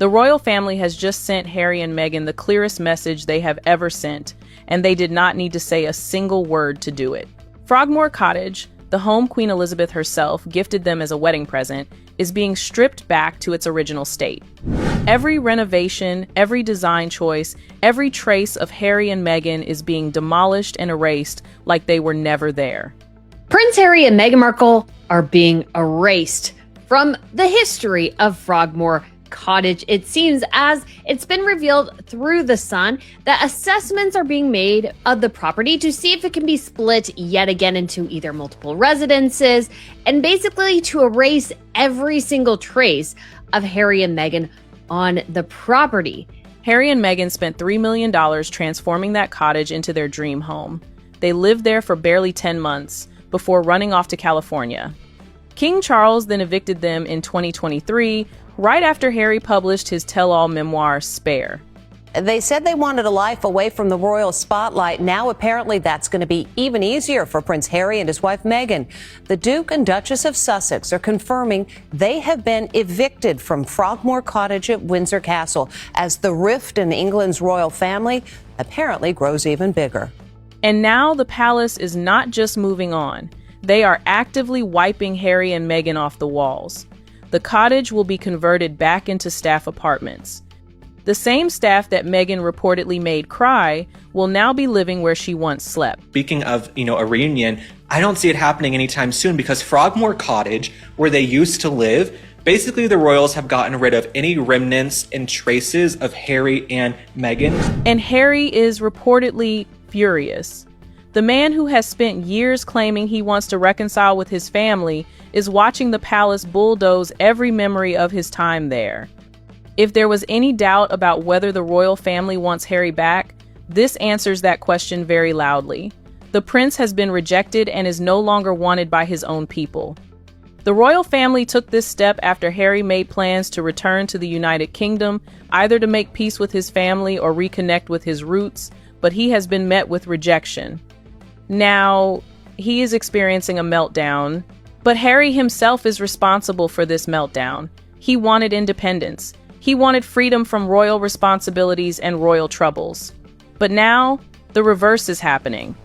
The royal family has just sent Harry and Meghan the clearest message they have ever sent, and they did not need to say a single word to do it. Frogmore Cottage, the home Queen Elizabeth herself gifted them as a wedding present, is being stripped back to its original state. Every renovation, every design choice, every trace of Harry and Meghan is being demolished and erased like they were never there. Prince Harry and Meghan Markle are being erased from the history of Frogmore Cottage. It seems, as it's been revealed through The Sun, that assessments are being made of the property to see if it can be split yet again into either multiple residences, and basically to erase every single trace of Harry and Meghan on the property. Harry and Meghan spent $3 million transforming that cottage into their dream home. They lived there for barely 10 months before running off to California. King Charles then evicted them in 2023, right after Harry published his tell-all memoir, Spare. They said they wanted a life away from the royal spotlight. Now, apparently, that's going to be even easier for Prince Harry and his wife, Meghan. The Duke and Duchess of Sussex are confirming they have been evicted from Frogmore Cottage at Windsor Castle as the rift in England's royal family apparently grows even bigger. And now the palace is not just moving on. They are actively wiping Harry and Meghan off the walls. The cottage will be converted back into staff apartments. The same staff that Meghan reportedly made cry will now be living where she once slept. Speaking of, a reunion, I don't see it happening anytime soon because Frogmore Cottage, where they used to live, basically the royals have gotten rid of any remnants and traces of Harry and Meghan. And Harry is reportedly furious. The man who has spent years claiming he wants to reconcile with his family is watching the palace bulldoze every memory of his time there. If there was any doubt about whether the royal family wants Harry back, this answers that question very loudly. The prince has been rejected and is no longer wanted by his own people. The royal family took this step after Harry made plans to return to the United Kingdom, either to make peace with his family or reconnect with his roots, but he has been met with rejection. Now, he is experiencing a meltdown, but Harry himself is responsible for this meltdown. He wanted independence. He wanted freedom from royal responsibilities and royal troubles. But now, the reverse is happening.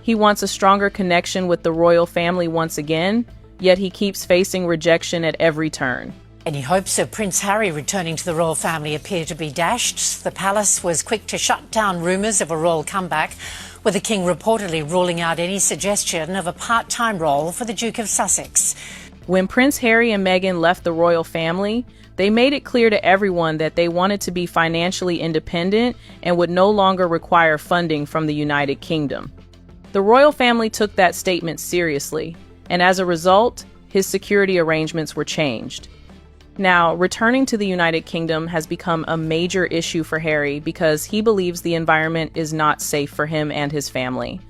He wants a stronger connection with the royal family once again, yet he keeps facing rejection at every turn. Any hopes of Prince Harry returning to the royal family appear to be dashed. The palace was quick to shut down rumours of a royal comeback, with the king reportedly ruling out any suggestion of a part-time role for the Duke of Sussex. When Prince Harry and Meghan left the royal family, they made it clear to everyone that they wanted to be financially independent and would no longer require funding from the United Kingdom. The royal family took that statement seriously, and as a result, his security arrangements were changed. Now, returning to the United Kingdom has become a major issue for Harry because he believes the environment is not safe for him and his family.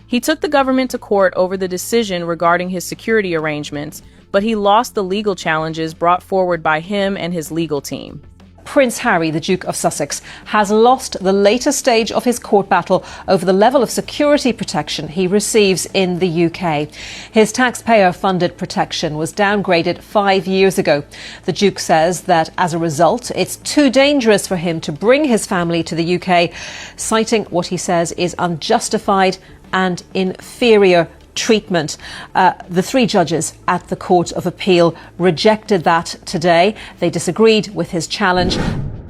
He took the government to court over the decision regarding his security arrangements, but he lost the legal challenges brought forward by him and his legal team. Prince Harry, the Duke of Sussex, has lost the later stage of his court battle over the level of security protection he receives in the UK. His taxpayer-funded protection was downgraded 5 years ago. The Duke says that as a result, it's too dangerous for him to bring his family to the UK, citing what he says is unjustified and inferior treatment. The 3 judges at the Court of Appeal rejected that today. They disagreed with his challenge.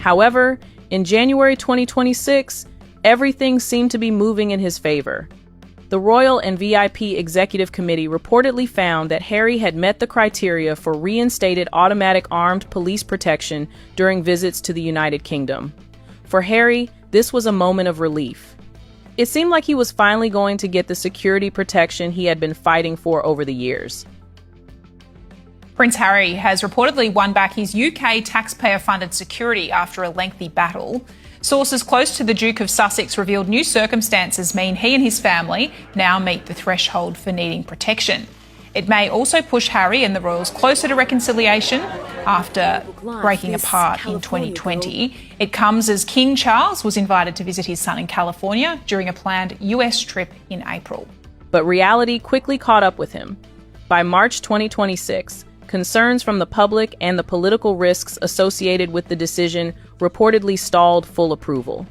However, in January 2026, everything seemed to be moving in his favor. The Royal and VIP Executive Committee reportedly found that Harry had met the criteria for reinstated automatic armed police protection during visits to the United Kingdom. For Harry, this was a moment of relief. It seemed like he was finally going to get the security protection he had been fighting for over the years. Prince Harry has reportedly won back his UK taxpayer-funded security after a lengthy battle. Sources close to the Duke of Sussex revealed new circumstances mean he and his family now meet the threshold for needing protection. It may also push Harry and the royals closer to reconciliation after breaking apart in 2020. It comes as King Charles was invited to visit his son in California during a planned US trip in April. But reality quickly caught up with him. By March 2026, concerns from the public and the political risks associated with the decision reportedly stalled full approval.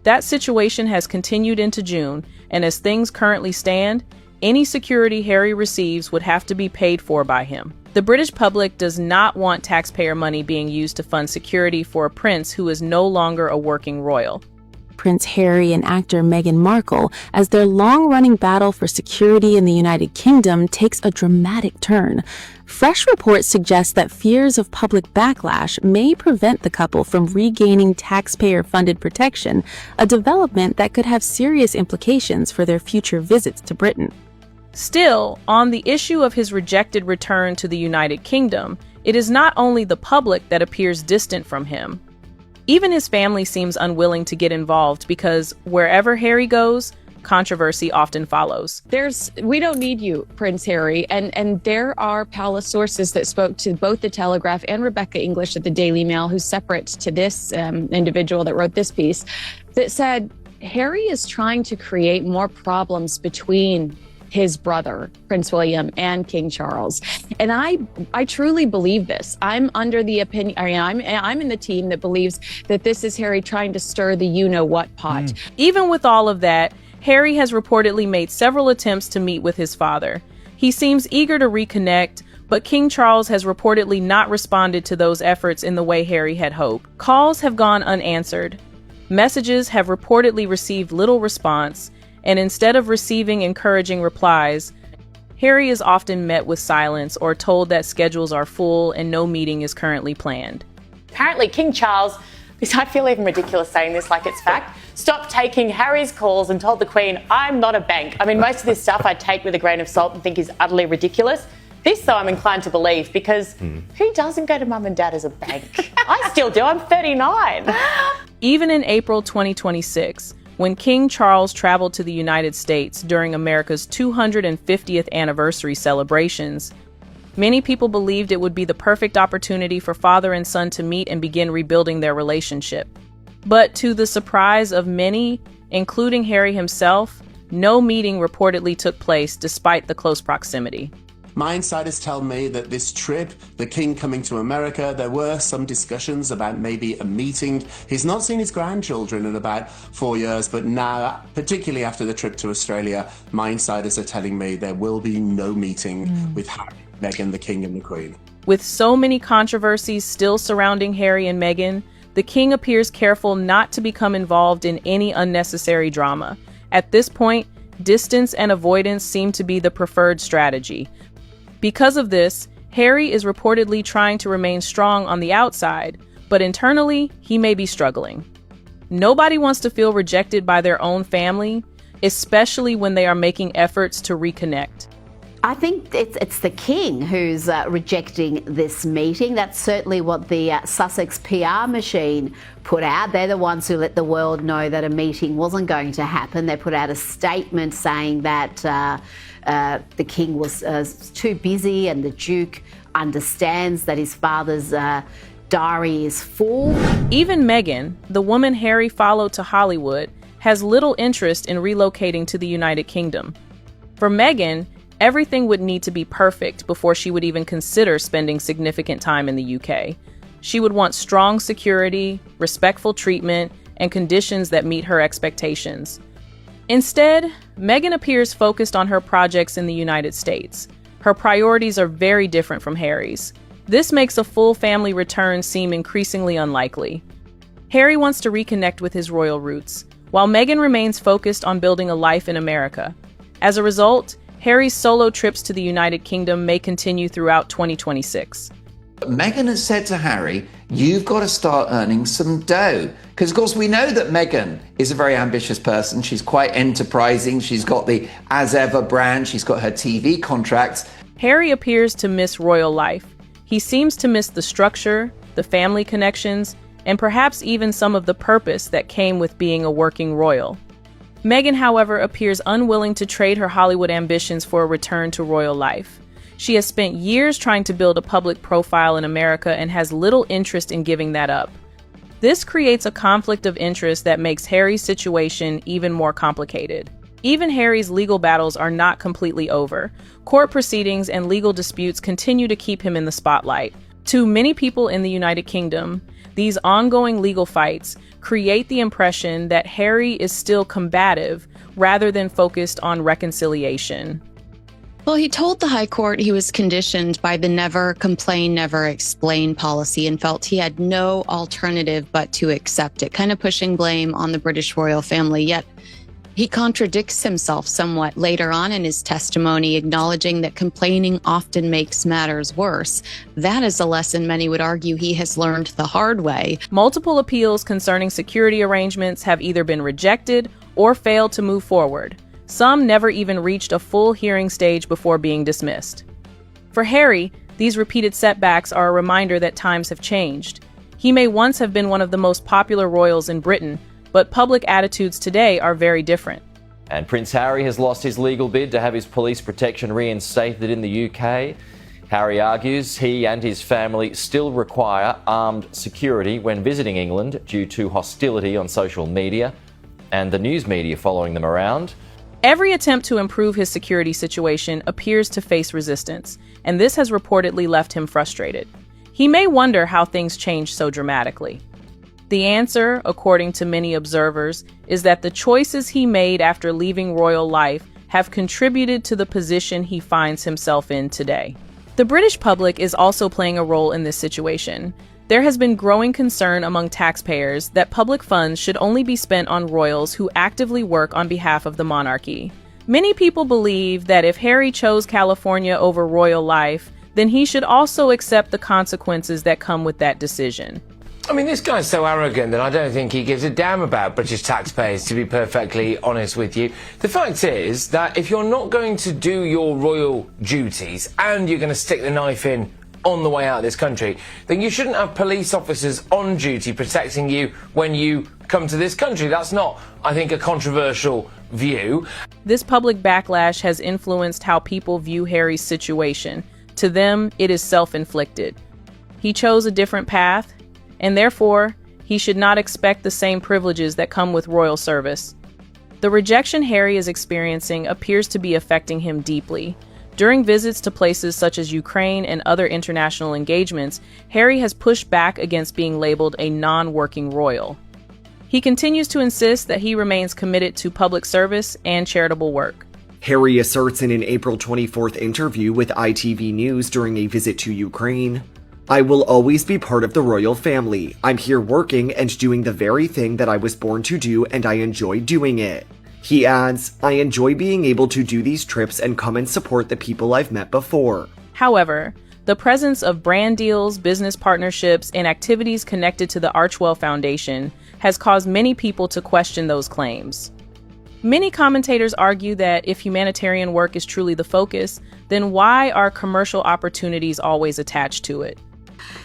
That situation has continued into June, and as things currently stand, any security Harry receives would have to be paid for by him. The British public does not want taxpayer money being used to fund security for a prince who is no longer a working royal. Prince Harry and actor Meghan Markle, as their long-running battle for security in the United Kingdom takes a dramatic turn. Fresh reports suggest that fears of public backlash may prevent the couple from regaining taxpayer-funded protection, a development that could have serious implications for their future visits to Britain. Still, on the issue of his rejected return to the United Kingdom, it is not only the public that appears distant from him. Even his family seems unwilling to get involved because wherever Harry goes, controversy often follows. We don't need you, Prince Harry. And there are palace sources that spoke to both the Telegraph and Rebecca English at the Daily Mail, who's separate to this individual that wrote this piece, that said Harry is trying to create more problems between his brother, Prince William, and King Charles. And I truly believe this. I'm under the opinion, I'm in the team that believes that this is Harry trying to stir the you-know-what pot. Even with all of that, Harry has reportedly made several attempts to meet with his father. He seems eager to reconnect, but King Charles has reportedly not responded to those efforts in the way Harry had hoped. Calls have gone unanswered. Messages have reportedly received little response, and instead of receiving encouraging replies, Harry is often met with silence or told that schedules are full and no meeting is currently planned. Apparently, King Charles, because I feel even ridiculous saying this like it's fact, stopped taking Harry's calls and told the Queen, I'm not a bank. I mean, most of this stuff I take with a grain of salt and think is utterly ridiculous. This, though, I'm inclined to believe because who doesn't go to mum and dad as a bank? I still do. I'm 39. Even in April 2026, when King Charles traveled to the United States during America's 250th anniversary celebrations, many people believed it would be the perfect opportunity for father and son to meet and begin rebuilding their relationship. But to the surprise of many, including Harry himself, no meeting reportedly took place despite the close proximity. My insiders tell me that this trip, the King coming to America, there were some discussions about maybe a meeting. He's not seen his grandchildren in about 4 years, but now, particularly after the trip to Australia, my insiders are telling me there will be no meeting with Harry, Meghan, the King and the Queen. With so many controversies still surrounding Harry and Meghan, the King appears careful not to become involved in any unnecessary drama. At this point, distance and avoidance seem to be the preferred strategy. Because of this, Harry is reportedly trying to remain strong on the outside, but internally, he may be struggling. Nobody wants to feel rejected by their own family, especially when they are making efforts to reconnect. I think it's the King who's rejecting this meeting. That's certainly what the Sussex PR machine put out. They're the ones who let the world know that a meeting wasn't going to happen. They put out a statement saying that the King was too busy and the Duke understands that his father's diary is full. Even Meghan, the woman Harry followed to Hollywood, has little interest in relocating to the United Kingdom. For Meghan, everything would need to be perfect before she would even consider spending significant time in the UK. She would want strong security, respectful treatment, and conditions that meet her expectations. Instead, Meghan appears focused on her projects in the United States. Her priorities are very different from Harry's. This makes a full family return seem increasingly unlikely. Harry wants to reconnect with his royal roots, while Meghan remains focused on building a life in America. As a result, Harry's solo trips to the United Kingdom may continue throughout 2026. Meghan has said to Harry, you've got to start earning some dough. Because, of course, we know that Meghan is a very ambitious person. She's quite enterprising. She's got the As Ever brand. She's got her TV contracts. Harry appears to miss royal life. He seems to miss the structure, the family connections, and perhaps even some of the purpose that came with being a working royal. Meghan, however, appears unwilling to trade her Hollywood ambitions for a return to royal life. She has spent years trying to build a public profile in America and has little interest in giving that up. This creates a conflict of interest that makes Harry's situation even more complicated. Even Harry's legal battles are not completely over. Court proceedings and legal disputes continue to keep him in the spotlight. To many people in the United Kingdom, these ongoing legal fights create the impression that Harry is still combative rather than focused on reconciliation. Well, he told the High Court he was conditioned by the never complain, never explain policy and felt he had no alternative but to accept it, kind of pushing blame on the British royal family. Yet he contradicts himself somewhat later on in his testimony, acknowledging that complaining often makes matters worse. That is a lesson many would argue he has learned the hard way. Multiple appeals concerning security arrangements have either been rejected or failed to move forward. Some never even reached a full hearing stage before being dismissed. For Harry, these repeated setbacks are a reminder that times have changed. He may once have been one of the most popular royals in Britain, but public attitudes today are very different. And Prince Harry has lost his legal bid to have his police protection reinstated in the UK. Harry argues he and his family still require armed security when visiting England due to hostility on social media and the news media following them around. Every attempt to improve his security situation appears to face resistance, and this has reportedly left him frustrated. He may wonder how things changed so dramatically. The answer, according to many observers, is that the choices he made after leaving royal life have contributed to the position he finds himself in today. The British public is also playing a role in this situation. There has been growing concern among taxpayers that public funds should only be spent on royals who actively work on behalf of the monarchy. Many people believe that if Harry chose California over royal life, then he should also accept the consequences that come with that decision. I mean, this guy's so arrogant that I don't think he gives a damn about British taxpayers, to be perfectly honest with you. The fact is that if you're not going to do your royal duties and you're going to stick the knife in on the way out of this country, then you shouldn't have police officers on duty protecting you when you come to this country. That's not, I think, a controversial view. This public backlash has influenced how people view Harry's situation. To them, it is self-inflicted. He chose a different path, and therefore, he should not expect the same privileges that come with royal service. The rejection Harry is experiencing appears to be affecting him deeply. During visits to places such as Ukraine and other international engagements, Harry has pushed back against being labeled a non-working royal. He continues to insist that he remains committed to public service and charitable work. Harry asserts in an April 24th interview with ITV News during a visit to Ukraine, "I will always be part of the royal family. I'm here working and doing the very thing that I was born to do, and I enjoy doing it." He adds, "I enjoy being able to do these trips and come and support the people I've met before." However, the presence of brand deals, business partnerships, and activities connected to the Archewell Foundation has caused many people to question those claims. Many commentators argue that if humanitarian work is truly the focus, then why are commercial opportunities always attached to it?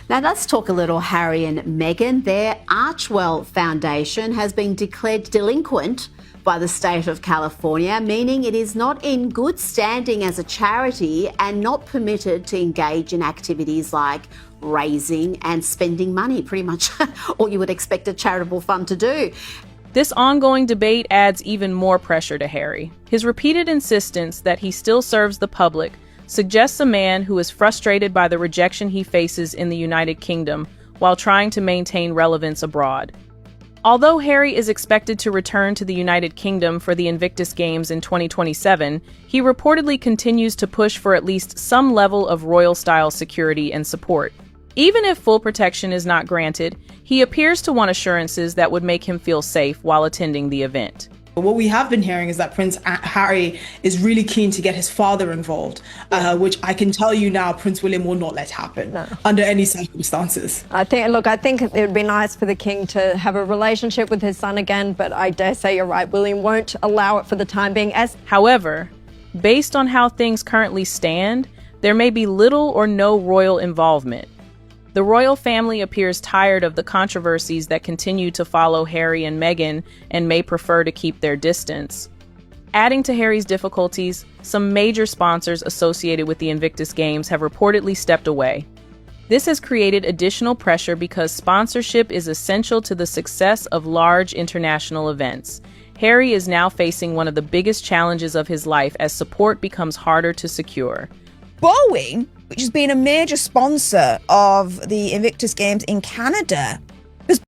Now let's talk a little Harry and Meghan. Their Archewell Foundation has been declared delinquent by the state of California, meaning it is not in good standing as a charity and not permitted to engage in activities like raising and spending money, pretty much all you would expect a charitable fund to do. This ongoing debate adds even more pressure to Harry. His repeated insistence that he still serves the public suggests a man who is frustrated by the rejection he faces in the United Kingdom while trying to maintain relevance abroad. Although Harry is expected to return to the United Kingdom for the Invictus Games in 2027, he reportedly continues to push for at least some level of royal-style security and support. Even if full protection is not granted, he appears to want assurances that would make him feel safe while attending the event. What we have been hearing is that Prince Harry is really keen to get his father involved, which I can tell you now Prince William will not let happen under any circumstances. I think it would be nice for the king to have a relationship with his son again, but I dare say you're right, William won't allow it for the time being. However, based on how things currently stand, there may be little or no royal involvement. The royal family appears tired of the controversies that continue to follow Harry and Meghan and may prefer to keep their distance. Adding to Harry's difficulties, some major sponsors associated with the Invictus Games have reportedly stepped away. This has created additional pressure because sponsorship is essential to the success of large international events. Harry is now facing one of the biggest challenges of his life as support becomes harder to secure. Boeing, which has been a major sponsor of the Invictus Games in Canada,